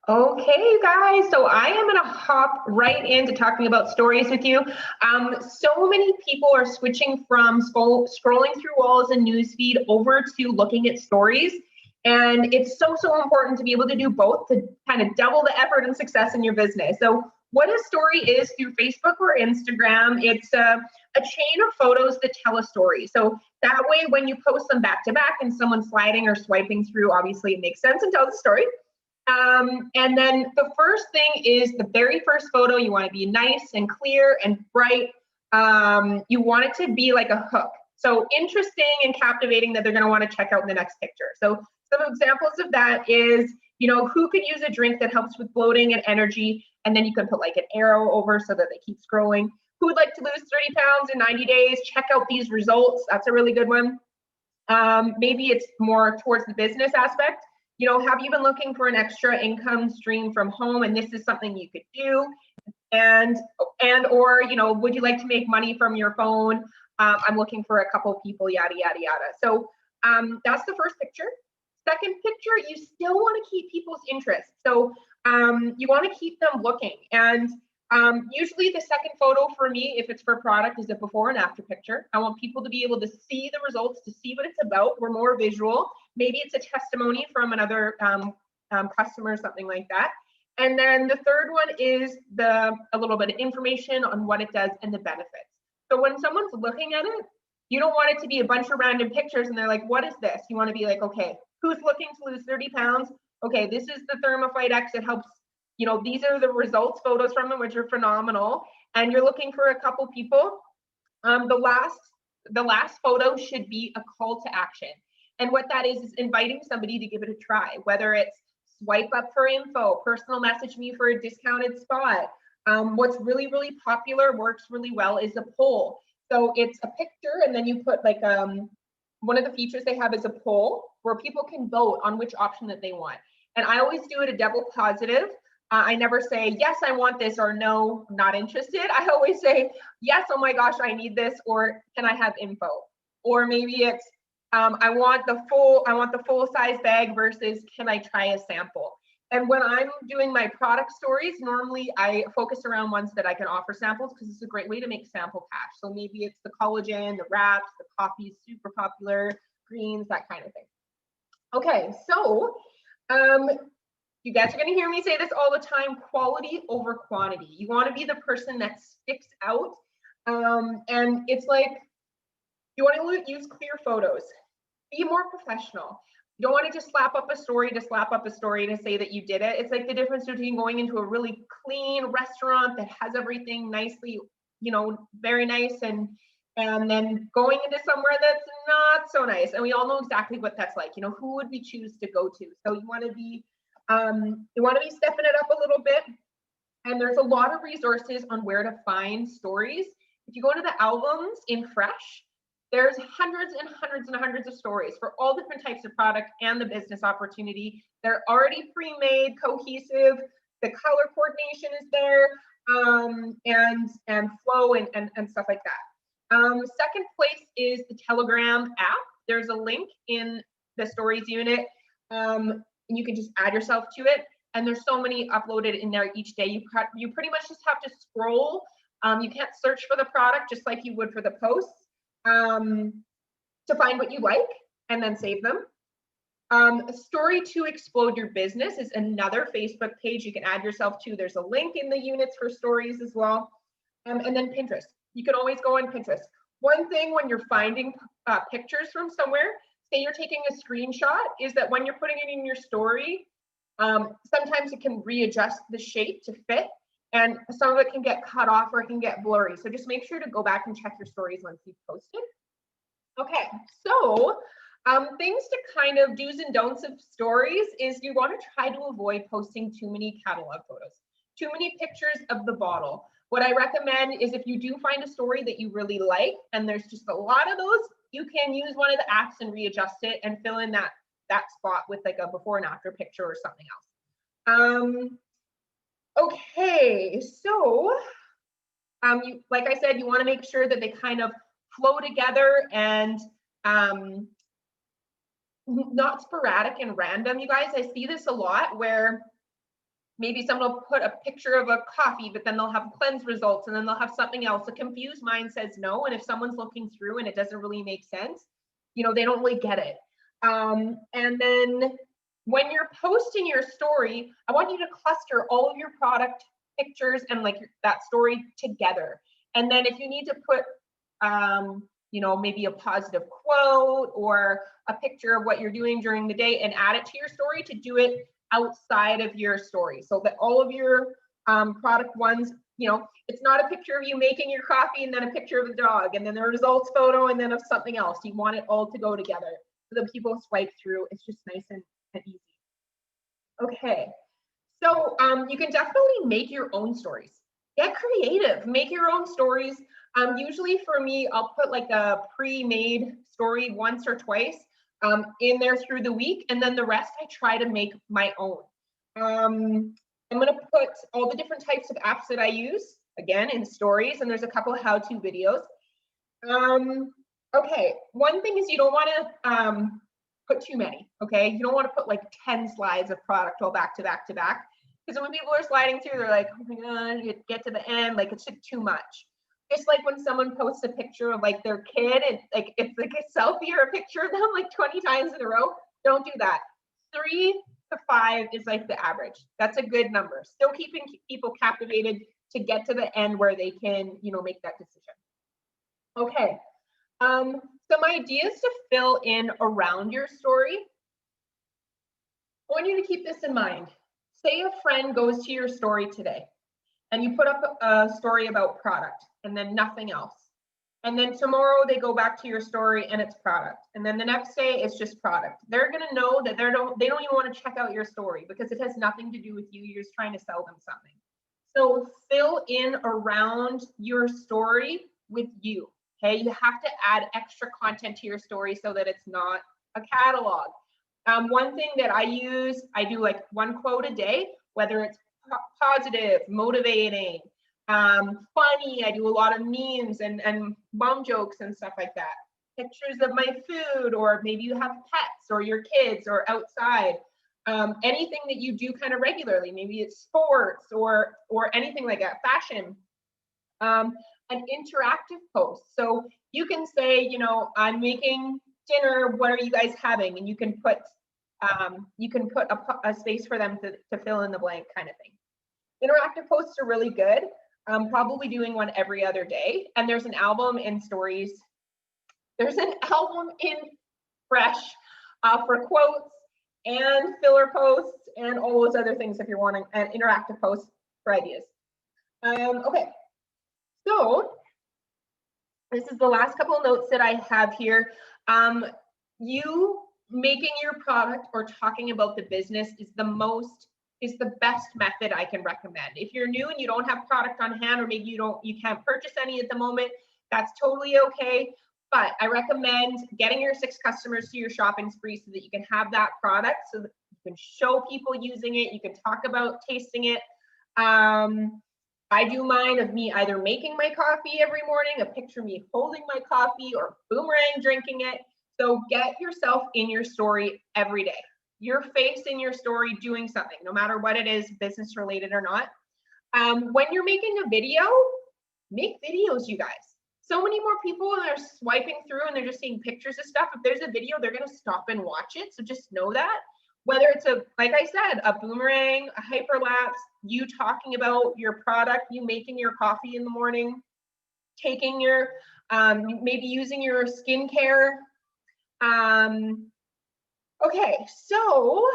Okay, you guys, so I am going to hop right into talking about stories with you. So many people are switching from scrolling through walls and newsfeed over to looking at stories. And it's so important to be able to do both to kind of double the effort and success in your business. So what a story is through Facebook or Instagram, it's a chain of photos that tell a story. So that way, when you post them back to back and someone's sliding or swiping through, obviously it makes sense and tells a story. And then the first thing is the very first photo. You want to be nice and clear and bright. You want it to be like a hook. So interesting and captivating that they're going to want to check out in the next picture. So some examples of that is, who could use a drink that helps with bloating and energy? And then you can put like an arrow over so that they keep scrolling. Who would like to lose 30 pounds in 90 days? Check out these results. That's a really good one. Maybe it's more towards the business aspect. Have you been looking for an extra income stream from home, and this is something you could do? Or would you like to make money from your phone? I'm looking for a couple people, yada yada yada. So that's the first picture. Second picture, you still want to keep people's interest. So you want to keep them looking. And usually the second photo for me, if it's for product, is a before and after picture. I want people to be able to see the results, to see what it's about. We're more visual. Maybe it's a testimony from another customer, something like that. And then the third one is a little bit of information on what it does and the benefits. So when someone's looking at it, you don't want it to be a bunch of random pictures and they're like, what is this? You want to be like, okay, who's looking to lose 30 pounds? Okay, this is the Thermophyte X. It helps, these are the results photos from them, which are phenomenal. And you're looking for a couple people. The last photo should be a call to action. And what that is inviting somebody to give it a try, whether it's swipe up for info, personal message me for a discounted spot. What's really popular, works really well, is a poll. So it's a picture and then you put like one of the features they have is a poll where people can vote on which option that they want. And I always do it a double positive. I never say, yes, I want this, or no, I'm not interested. I always say, yes, oh my gosh, I need this, or can I have info? Or maybe it's, I want the full size bag versus can I try a sample? And when I'm doing my product stories, normally I focus around ones that I can offer samples because it's a great way to make sample cash. So maybe it's the collagen, the wraps, the coffee, super popular, greens, that kind of thing. Okay, so you guys are going to hear me say this all the time, quality over quantity. You want to be the person that sticks out. And it's like, you want to use clear photos. Be more professional. You don't want to just slap up a story to say that you did it. It's like the difference between going into a really clean restaurant that has everything nicely, very nice, and then going into somewhere that's not so nice. And we all know exactly what that's like. Who would we choose to go to? So you want to be stepping it up a little bit. And there's a lot of resources on where to find stories. If you go to the albums in Fresh, there's hundreds and hundreds and hundreds of stories for all different types of product and the business opportunity. They're already pre-made, cohesive. The color coordination is there, and flow and stuff like that. Second place is the Telegram app. There's a link in the stories unit, and you can just add yourself to it. And there's so many uploaded in there each day. You pretty much just have to scroll. You can't search for the product just like you would for the posts. To find what you like and then save them. Story to Explode Your Business is another Facebook page you can add yourself to. There's a link in the units for stories as well. And then Pinterest. You can always go on Pinterest. One thing when you're finding pictures from somewhere, say you're taking a screenshot, is that when you're putting it in your story, sometimes it can readjust the shape to fit. And some of it can get cut off or it can get blurry. So just make sure to go back and check your stories once you've posted. Okay, so things to kind of do's and don'ts of stories is you want to try to avoid posting too many catalog photos, too many pictures of the bottle. What I recommend is if you do find a story that you really like and there's just a lot of those, you can use one of the apps and readjust it and fill in that spot with like a before and after picture or something else. Okay, so like I said, you want to make sure that they kind of flow together and not sporadic and random. You guys, I see this a lot where maybe someone will put a picture of a coffee, but then they'll have cleanse results and then they'll have something else. A confused mind says no. And if someone's looking through and it doesn't really make sense, you know, they don't really get it. And then when you're posting your story, I want you to cluster all of your product pictures and like that story together. And then if you need to put, you know, maybe a positive quote or a picture of what you're doing during the day and add it to your story, to do it outside of your story, so that all of your product ones, you know, it's not a picture of you making your coffee and then a picture of a dog and then the results photo and then of something else. You want it all to go together so that people swipe through. It's just nice and easy. Okay, so you can definitely make your own stories. Get creative, make your own stories. Usually for me, I'll put like a pre-made story once or twice in there through the week, and then the rest I try to make my own. I'm going to put all the different types of apps that I use again in stories, and there's a couple of how-to videos. Okay, one thing is you don't want to put too many. Okay, you don't want to put like 10 slides of product all back to back to back, because when people are sliding through, they're like, oh my god, you get to the end, like it's just too much. Just like when someone posts a picture of like their kid and like it's like a selfie or a picture of them like 20 times in a row, don't do that. 3 to 5 is like the average. That's a good number. Still keeping people captivated to get to the end where they can, you know, make that decision. Okay, some ideas to fill in around your story. I want you to keep this in mind. Say a friend goes to your story today and you put up a story about product and then nothing else. And then tomorrow they go back to your story and it's product. And then the next day it's just product. They're gonna know that they don't even want to check out your story because it has nothing to do with you. You're just trying to sell them something. So fill in around your story with you. Okay, you have to add extra content to your story so that it's not a catalog. One thing that I use, I do like one quote a day, whether it's positive, motivating, funny. I do a lot of memes and mom jokes and stuff like that. Pictures of my food, or maybe you have pets or your kids or outside. Anything that you do kind of regularly, maybe it's sports or anything like that, fashion. An interactive post. So you can say, you know, I'm making dinner, what are you guys having? And you can put a space for them to fill in the blank kind of thing. Interactive posts are really good. Probably doing one every other day. And there's an album in stories. There's an album in Fresh for quotes and filler posts and all those other things if you're wanting an interactive post for ideas. Okay, so this is the last couple of notes that I have here. You making your product or talking about the business is the best method I can recommend. If you're new and you don't have product on hand, or maybe you can't purchase any at the moment, that's totally okay. But I recommend getting your 6 customers to your shopping spree so that you can have that product, so that you can show people using it, you can talk about tasting it. I do mine of me either making my coffee every morning, a picture of me holding my coffee, or Boomerang drinking it. So get yourself in your story every day. Your face in your story doing something, no matter what it is, business related or not. When you're making a video, make videos, you guys. So many more people are swiping through and they're just seeing pictures of stuff. If there's a video, they're gonna stop and watch it. So just know that. Whether it's like I said, a boomerang, a hyperlapse, you talking about your product, you making your coffee in the morning, taking your, maybe using your skincare. Okay, so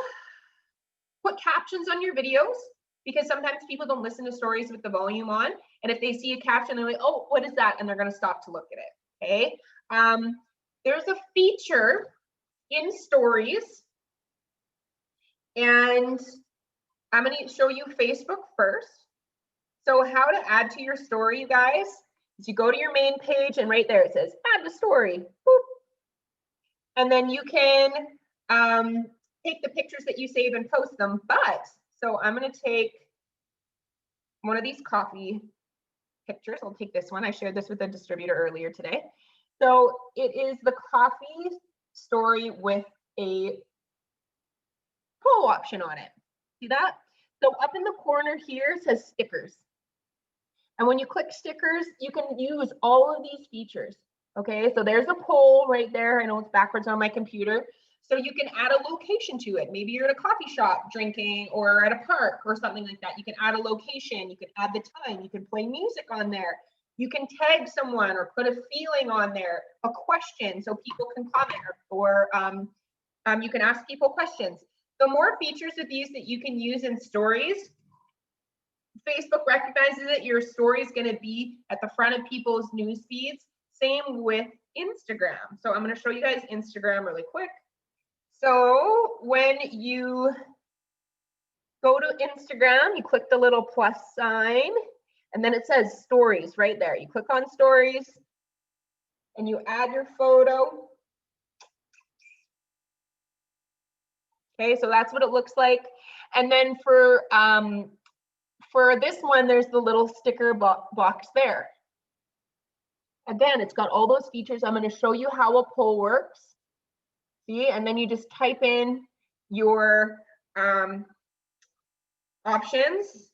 put captions on your videos, because sometimes people don't listen to stories with the volume on. And if they see a caption, they're like, oh, what is that? And they're gonna stop to look at it, okay? There's a feature in stories, and I'm gonna show you Facebook first. So how to add to your story, you guys, is you go to your main page and right there it says add to story. Boop. And then you can take the pictures that you save and post them. But so I'm gonna take one of these coffee pictures. I'll take this one. I shared this with the distributor earlier today. So it is the coffee story with a poll option on it. See that? So up in the corner here says stickers. And when you click stickers, you can use all of these features. Okay, so there's a poll right there. I know it's backwards on my computer. So you can add a location to it. Maybe you're at a coffee shop drinking or at a park or something like that. You can add a location, you can add the time, you can play music on there. You can tag someone or put a feeling on there, a question so people can comment, or you can ask people questions. The more features of these that you can use in stories, Facebook recognizes that your story is going to be at the front of people's news feeds. Same with Instagram. So I'm going to show you guys Instagram really quick. So when you go to Instagram, you click the little plus sign, and then it says stories right there. You click on stories and you add your photo. Okay, so that's what it looks like. And then for this one, there's the little sticker box there. Again, it's got all those features. I'm going to show you how a poll works. See, and then you just type in your options.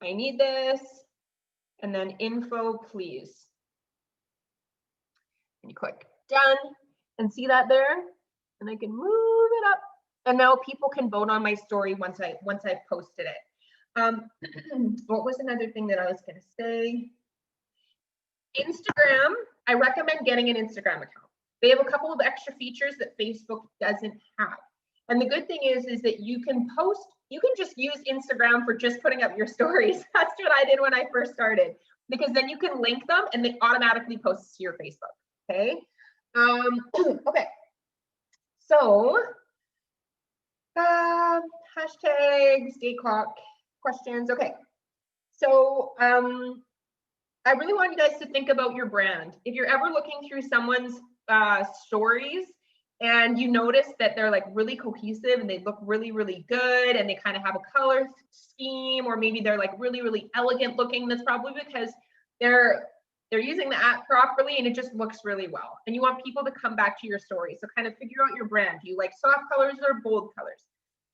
I need this, and then info, please. And you click done, and see that there? And I can move it up. And now people can vote on my story once I've posted it. What was another thing that I was going to say? Instagram, I recommend getting an Instagram account. They have a couple of extra features that Facebook doesn't have. And the good thing is that you can post, you can just use Instagram for just putting up your stories. That's what I did when I first started, because then you can link them and they automatically post to your Facebook. Okay. Okay. So, hashtags, day clock, questions. Okay. So, I really want you guys to think about your brand. If you're ever looking through someone's stories and you notice that they're like really cohesive and they look really, really good and they kind of have a color scheme, or maybe they're like really, really elegant looking, that's probably because they're using the app properly and it just looks really well. And you want people to come back to your story. So kind of figure out your brand. Do you like soft colors or bold colors?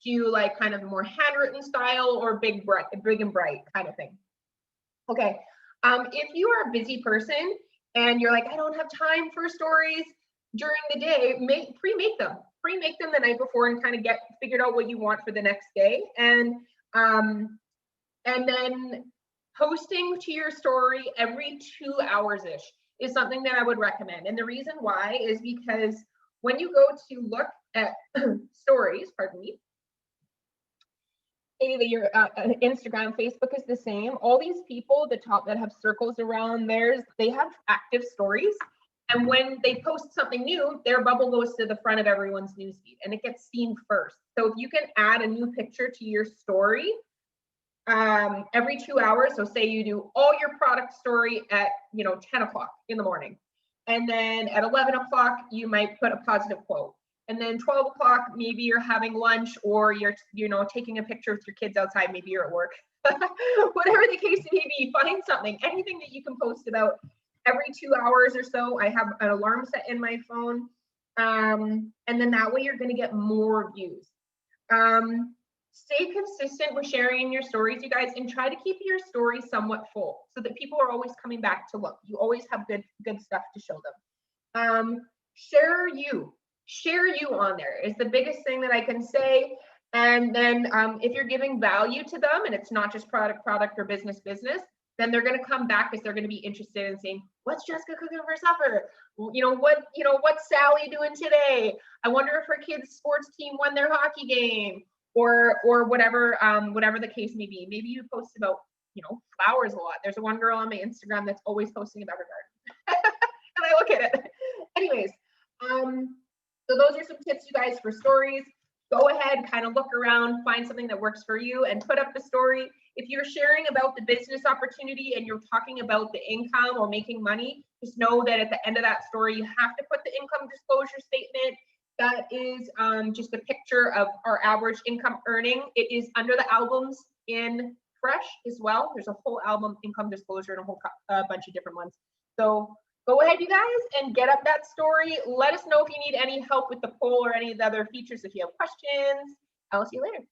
Do you like kind of more handwritten style or big and bright kind of thing? Okay. If you are a busy person and you're like, I don't have time for stories during the day, pre-make them the night before and kind of get figured out what you want for the next day. And then posting to your story every 2 hours-ish is something that I would recommend. And the reason why is because when you go to look at stories, pardon me, your Instagram, Facebook is the same. All these people, the top that have circles around theirs, they have active stories. And when they post something new, their bubble goes to the front of everyone's newsfeed and it gets seen first. So if you can add a new picture to your story every 2 hours, so say you do all your product story at 10 o'clock in the morning, and then at 11 o'clock you might put a positive quote. And then 12 o'clock, maybe you're having lunch or you're, taking a picture with your kids outside. Maybe you're at work. Whatever the case may be, find something, anything that you can post about every 2 hours or so. I have an alarm set in my phone. And then that way you're going to get more views. Stay consistent with sharing your stories, you guys, and try to keep your stories somewhat full so that people are always coming back to look. You always have good stuff to show them. Share you on there is the biggest thing that I can say. And then if you're giving value to them and it's not just product or business, then they're going to come back because they're going to be interested in saying, what's Jessica cooking for supper? What's Sally doing today? I wonder if her kids' sports team won their hockey game, or whatever the case may be. Maybe you post about, flowers a lot. There's one girl on my Instagram that's always posting about her garden. And I look at it. Anyways, so those are some tips, you guys, for stories. Go ahead, kind of look around, find something that works for you and put up the story. If you're sharing about the business opportunity and you're talking about the income or making money, just know that at the end of that story, you have to put the income disclosure statement. That is just a picture of our average income earning. It is under the albums in Fresh as well. There's a whole album income disclosure and a whole bunch of different ones. So go ahead, you guys, and get up that story. Let us know if you need any help with the poll or any of the other features if you have questions. I'll see you later.